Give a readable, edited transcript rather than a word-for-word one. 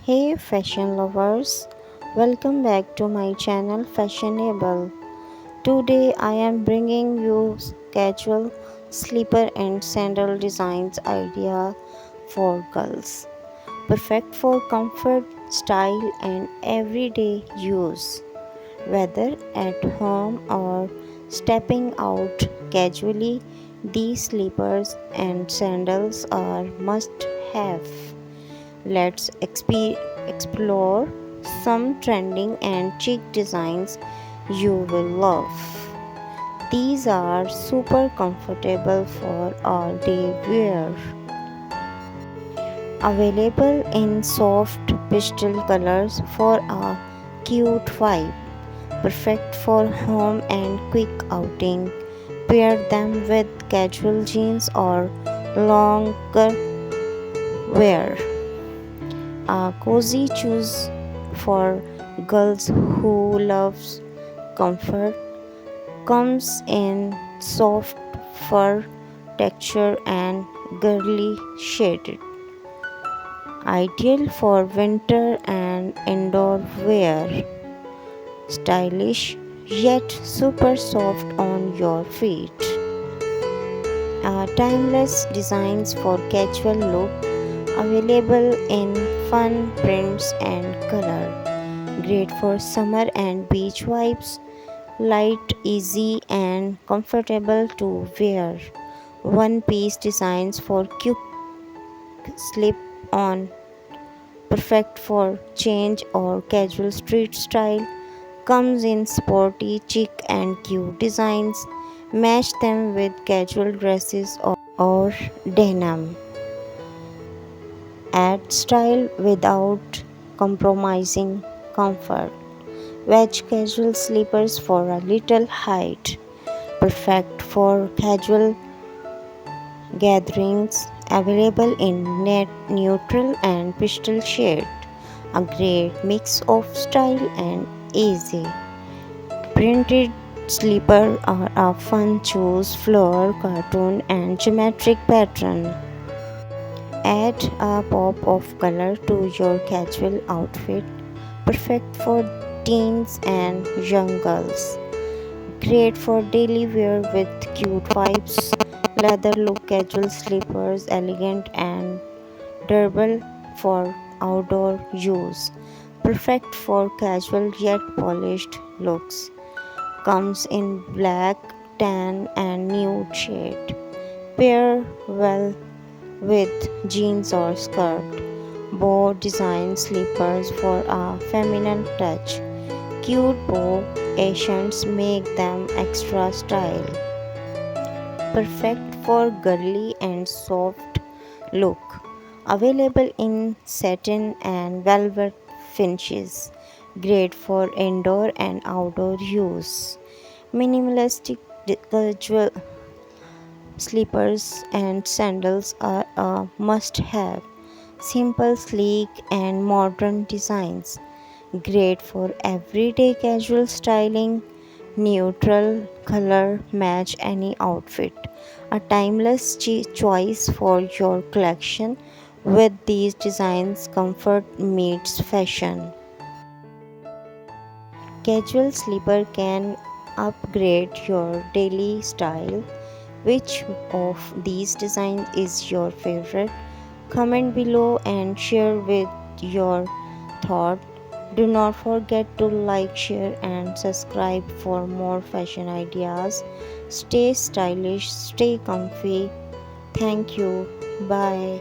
Hey fashion lovers, welcome back to my channel Fashionable. Today I am bringing you casual slipper and sandal designs idea for girls. Perfect for comfort, style and everyday use. Whether at home or stepping out casually, these slippers and sandals are must have. Let's explore some trending and chic designs you will love. These are super comfortable for all day wear. Available in soft pastel colors for a cute vibe. Perfect for home and quick outing. Pair them with casual jeans or longer wear. A cozy choice for girls who loves comfort. Comes in soft fur texture and girly shaded. Ideal for winter and indoor wear. Stylish yet super soft on your feet. Timeless designs for casual look available in fun prints and color. Great for summer and beach vibes. Light, easy, and comfortable to wear. One piece designs for quick slip on. Perfect for change or casual street style. Comes in sporty, chic, and cute designs. Match them with casual dresses or denim. Add style without compromising comfort. Wedge casual slippers for a little height. Perfect for casual gatherings. Available in net neutral and pastel shade. A great mix of style and easy. Printed slipper are a fun choose flower, cartoon and geometric pattern. Add a pop of color to your casual outfit. Perfect for teens and young girls. Great for daily wear with cute vibes. Leather look casual slippers, elegant and durable for outdoor use. Perfect for casual yet polished looks. Comes in black, tan, and nude shade. Pair well with jeans or skirt. Bow design slippers for a feminine touch. Cute bow Asians make them extra style. Perfect for girly and soft look. Available in satin and velvet finishes. Great for indoor and outdoor use. Minimalistic casual slippers and sandals are a must have. Simple, sleek, and modern designs. Great for everyday casual styling. Neutral color match any outfit. A timeless choice for your collection. With these designs, comfort meets fashion. Casual slipper can upgrade your daily style. Which of these designs is your favorite? Comment below and share with your thought. Do not forget to like, share, and subscribe for more fashion ideas. Stay stylish, stay comfy. Thank you. Bye.